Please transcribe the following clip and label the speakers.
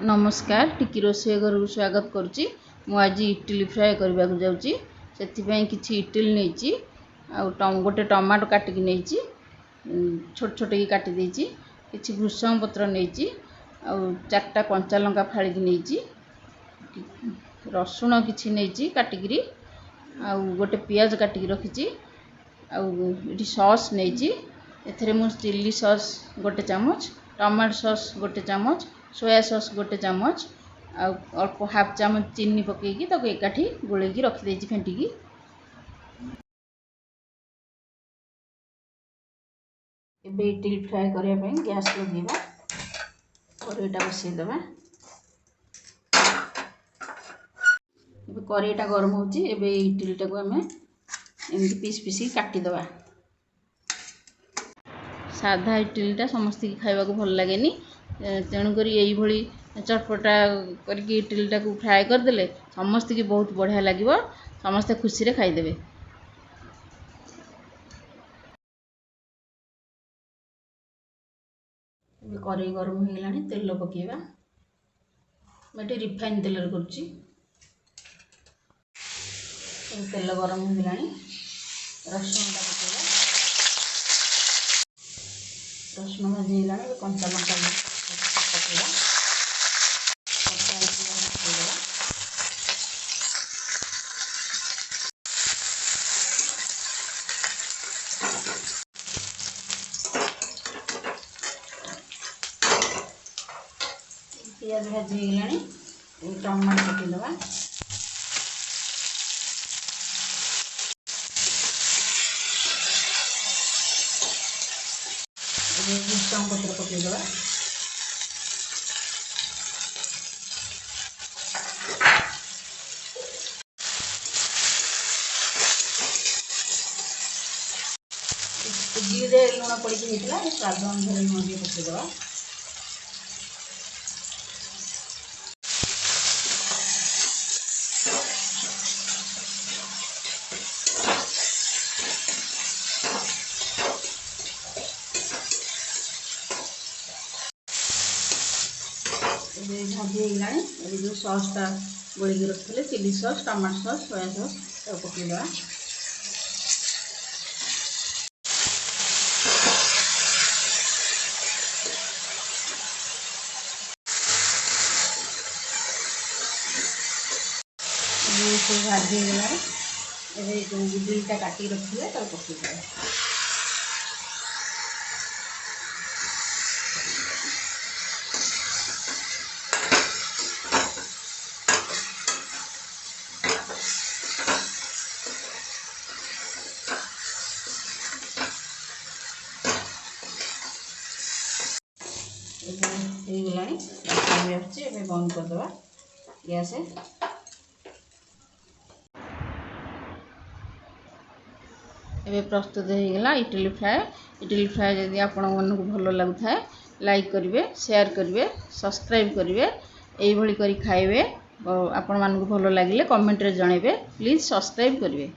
Speaker 1: नमस्कार टिकी रोषे घर को स्वागत करुच्ची। मु आज इडली फ्राए करने को जाऊँगी। से किसी इडली नहीं गोटे टमाटो काटिकी नहीं छोट छोट की काटी देछि। किसी भृषंग पत्र नहीं चार्टा कंचा लंका फाड़ी नहीं रसुण किसी नहीं काटिकी गोटे पियाज काटिकी रखी ये सॉस नहीं एथरे मु चिल्ली सॉस गोटे चामच टमाटो सॉस गोटे चामच सोया सॉस गोटे चामच अल्प हाफ चामच चीनी पकईकी एकाठी गोलैकी रखिदे फेंटिकी। एबे इडली फ्राए करने गैस लगेगा कड़ईटा बसईदेवा। कड़ईटा गरम होची इडलीटा को आम एमती पीस पीस काटिदेवा। साधा इडलीटा समस्त की खाइबा को भल लगेनी तेणुक यही चटपटा करके इडलीटा को फ्राए करदे समस्त की बहुत बढ़िया लगे समस्ते खुशी रे खाइदेवे। कड़ई गरम हो गलानी तेल पकेवा मैं रिफाइन तेल करुच्ची। तेल गरम हो गलानी रसुण पकेवा रसुण भाजी गलानी कंचा लंका पकेवा पियाज भाजी गलानी टमाटो पकेदेवा। भृषंग पत्र पकेदेवा। इडली लुण पड़ी स्वाद अनुसार लुण भी पकेदेवा। भाजी गलानी जो सॉसटा गोलिक रखते chilli sauce tomato sauce soya sauce पकेदेवा। भाजी गलानी इडलीटा काटिक रखिए पकेदेवा। बंद करदे गैस। एबे प्रस्तुत हो गला इडली फ्राए। इडली फ्राए जदि आपण मन को भल लगुता है लाइक करेंगे शेयर करेंगे सब्सक्राइब करेंगे यही करी खाइबे। आपण मन को भल लगिले कमेंट रे जणेबे प्लीज सब्सक्राइब करेंगे।